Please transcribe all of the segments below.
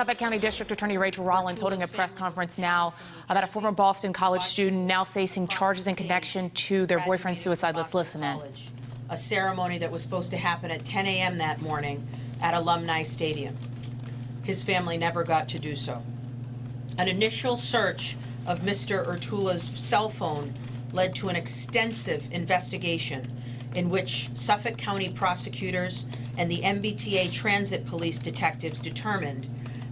Suffolk County District Attorney Rachael Rollins holding a press conference now about a former Boston College student now facing charges in connection to their boyfriend's suicide. Let's listen in. A ceremony that was supposed to happen at 10 a.m. that morning at Alumni Stadium. His family never got to do so. An initial search of Mr. Urtula's cell phone led to an extensive investigation in which Suffolk County prosecutors and the MBTA Transit Police detectives determined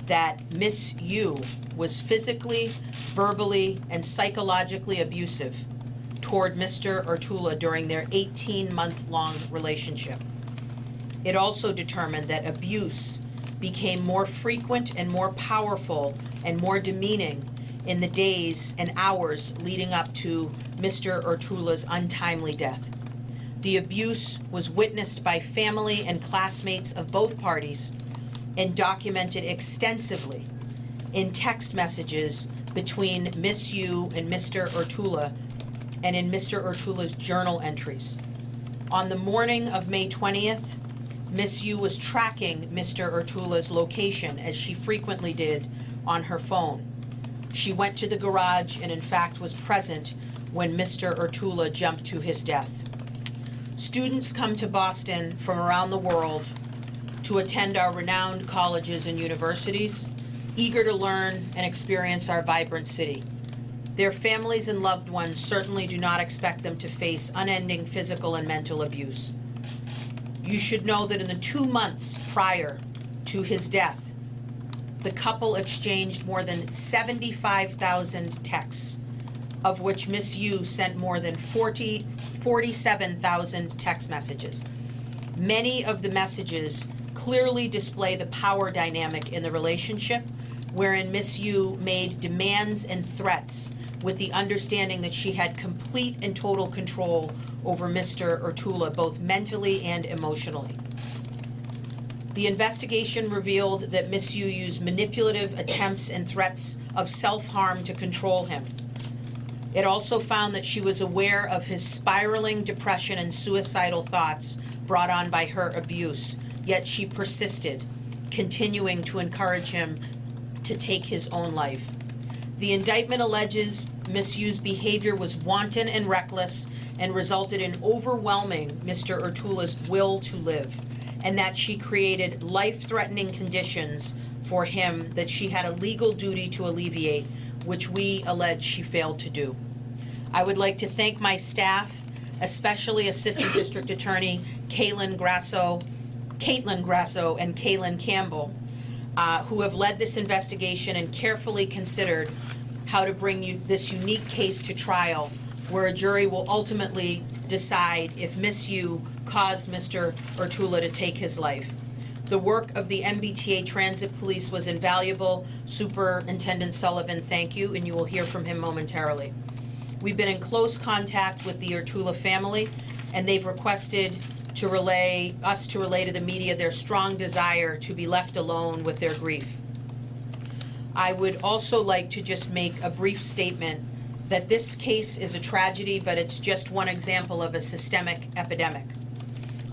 that Miss U was physically, verbally, and psychologically abusive toward Mr. Urtula during their 18-month-long relationship. It also determined that abuse became more frequent and more powerful and more demeaning in the days and hours leading up to Mr. Urtula's untimely death. The abuse was witnessed by family and classmates of both parties and documented extensively in text messages between Miss U and Mr. Urtula and in Mr. Urtula's journal entries. On the morning of May 20th, Miss U was tracking Mr. Urtula's location, as she frequently did on her phone. She went to the garage and in fact was present when Mr. Urtula jumped to his death. Students come to Boston from around the world to attend our renowned colleges and universities, eager to learn and experience our vibrant city. Their families and loved ones certainly do not expect them to face unending physical and mental abuse. You should know that in the 2 months prior to his death, the couple exchanged more than 75,000 texts, of which Miss U sent more than 47,000 text messages. Many of the messages clearly display the power dynamic in the relationship, wherein Miss U made demands and threats with the understanding that she had complete and total control over Mr. Urtula, both mentally and emotionally. The investigation revealed that Miss U used manipulative attempts and threats of self-harm to control him. It also found that she was aware of his spiraling depression and suicidal thoughts brought on by her abuse, yet she persisted, continuing to encourage him to take his own life. The indictment alleges Miss U's behavior was wanton and reckless and resulted in overwhelming Mr. Urtula's will to live, and that she created life-threatening conditions for him that she had a legal duty to alleviate, which we allege she failed to do. I would like to thank my staff, especially Assistant District Attorney Caitlin Grasso and Kaylin Campbell, who have led this investigation and carefully considered how to bring this unique case to trial, where a jury will ultimately decide if Miss U caused Mr. Urtula to take his life. The work of the MBTA Transit Police was invaluable. Superintendent Sullivan, thank you, and you will hear from him momentarily. We've been in close contact with the Urtula family, and they've requested to relay to the media their strong desire to be left alone with their grief. I would also like to just make a brief statement that this case is a tragedy, but it's just one example of a systemic epidemic.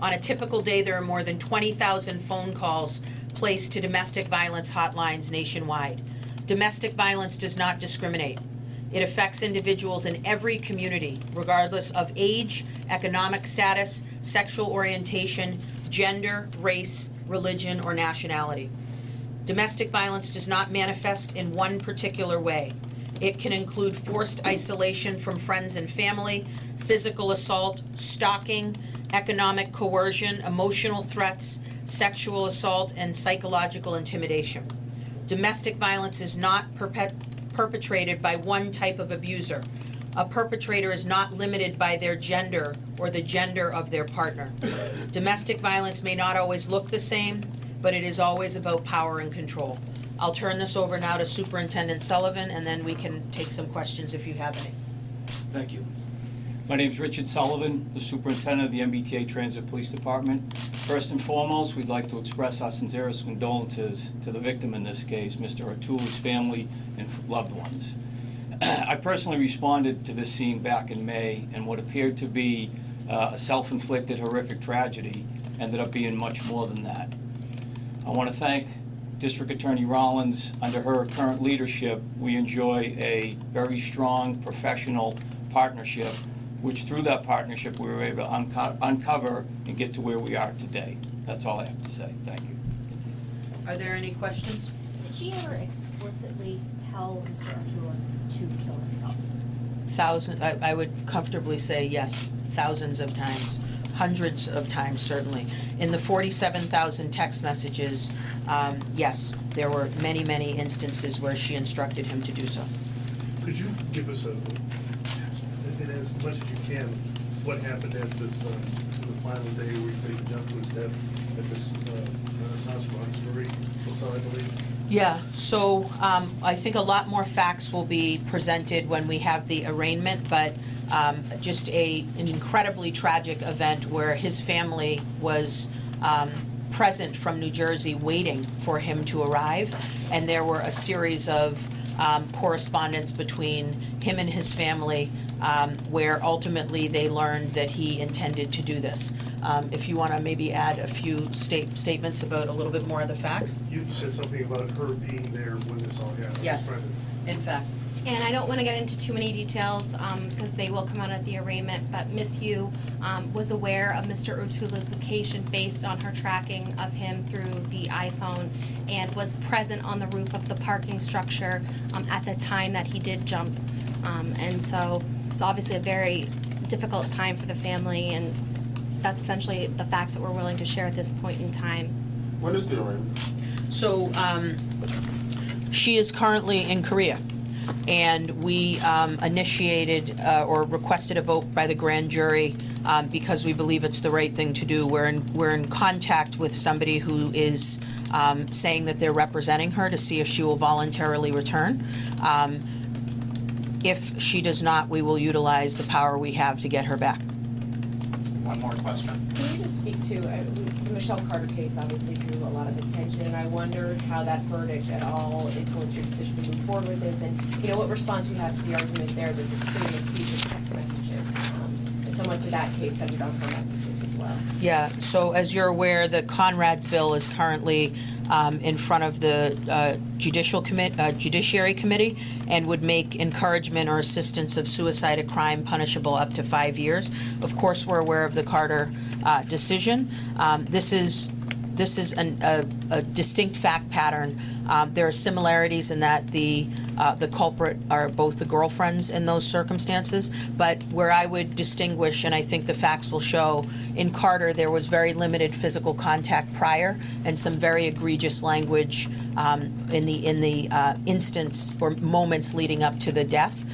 On a typical day, there are more than 20,000 phone calls placed to domestic violence hotlines nationwide. Domestic violence does not discriminate. It affects individuals in every community, regardless of age, economic status, sexual orientation, gender, race, religion, or nationality. Domestic violence does not manifest in one particular way. It can include forced isolation from friends and family, physical assault, stalking, economic coercion, emotional threats, sexual assault, and psychological intimidation. Domestic violence is not perpetrated by one type of abuser. A perpetrator is not limited by their gender or the gender of their partner. Domestic violence may not always look the same, but it is always about power and control. I'll turn this over now to Superintendent Sullivan, and then we can take some questions if you have any. Thank you. My name is Richard Sullivan, the Superintendent of the MBTA Transit Police Department. First and foremost, we'd like to express our sincerest condolences to the victim in this case, Mr. Urtula's family and loved ones. I personally responded to this scene back in May, and what appeared to be a self-inflicted horrific tragedy ended up being much more than that. I want to thank District Attorney Rollins, under her current leadership, we enjoy a very strong professional partnership, which through that partnership we were able to uncover and get to where we are today. That's all I have to say. Thank you. Are there any questions? Did she ever explicitly tell Mr. Rachael to kill himself? I would comfortably say yes, thousands of times, hundreds of times certainly. In the 47,000 text messages, yes, there were many, many instances where she instructed him to do so. Could you give us in as much as you can, what happened at this, the final day where you think the gentleman was dead at this Renaissance Roxbury hotel, I believe? Yeah, so I think a lot more facts will be presented when we have the arraignment, but just an incredibly tragic event where his family was present from New Jersey waiting for him to arrive, and there were a series of correspondence between him and his family where ultimately they learned that he intended to do this. If you want to maybe add a few statements about a little bit more of the facts. You said something about her being there when this all happened. Yes, Present. in fact. And I don't want to get into too many details because they will come out at the arraignment, but Miss Yu was aware of Mr. O'Toola's location based on her tracking of him through the iPhone and was present on the roof of the parking structure at the time that he did jump. And so it's obviously a very difficult time for the family, and that's essentially the facts that we're willing to share at this point in time. When is the arraignment? So she is currently in Korea. And we initiated or requested a vote by the grand jury because we believe it's the right thing to do. We're in contact with somebody who is saying that they're representing her to see if she will voluntarily return. If she does not, we will utilize the power we have to get her back. One more question. Can you just speak to, the Michelle Carter case obviously drew a lot of attention, and I wondered how that verdict at all influenced your decision to move forward with this, and what response you have to the argument there that the freedom of speech is text messages, and so much of that case centered on her messages as well. Yeah, so as you're aware, the Conrad's bill is currently in front of the Judiciary Committee and would make encouragement or assistance of suicide a crime punishable up to 5 years. Of course, we're aware of the Carter decision. This is a distinct fact pattern. There are similarities in that the culprit are both the girlfriends in those circumstances, but where I would distinguish, and I think the facts will show, in Carter there was very limited physical contact prior and some very egregious language in the instance or moments leading up to the death.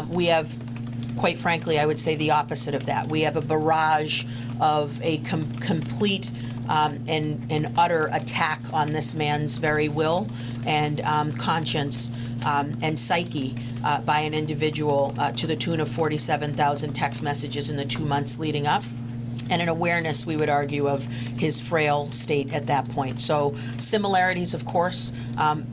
We have, quite frankly, I would say the opposite of that. We have a barrage of a complete and utter attack on this man's very will and conscience and psyche by an individual to the tune of 47,000 text messages in the 2 months leading up, and an awareness, we would argue, of his frail state at that point. So similarities, of course,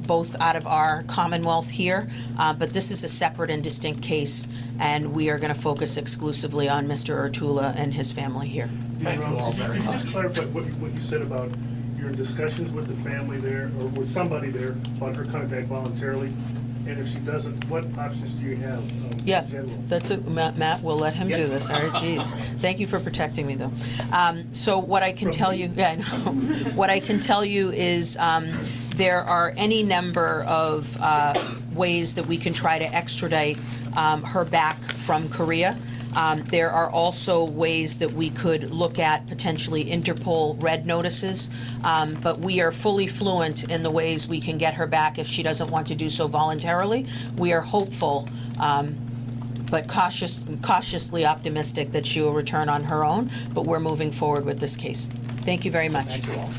both out of our Commonwealth here, but this is a separate and distinct case, and we are going to focus exclusively on Mr. O'Toola and his family here. Thank you all very Could you much. just clarify what you said about your discussions with the family there, or with somebody there, about her coming back voluntarily? And if she doesn't, what options do you have Yeah, in general? that's it. Matt, we'll let him do this. All right, geez. Thank you for protecting me, though. So what I can tell you, yeah, I know. What I can tell you is there are any number of ways that we can try to extradite her back from Korea. There are also ways that we could look at potentially Interpol red notices, but we are fully fluent in the ways we can get her back if she doesn't want to do so voluntarily. We are hopeful, but cautiously optimistic that she will return on her own, but we're moving forward with this case. Thank you very much. Thank you all.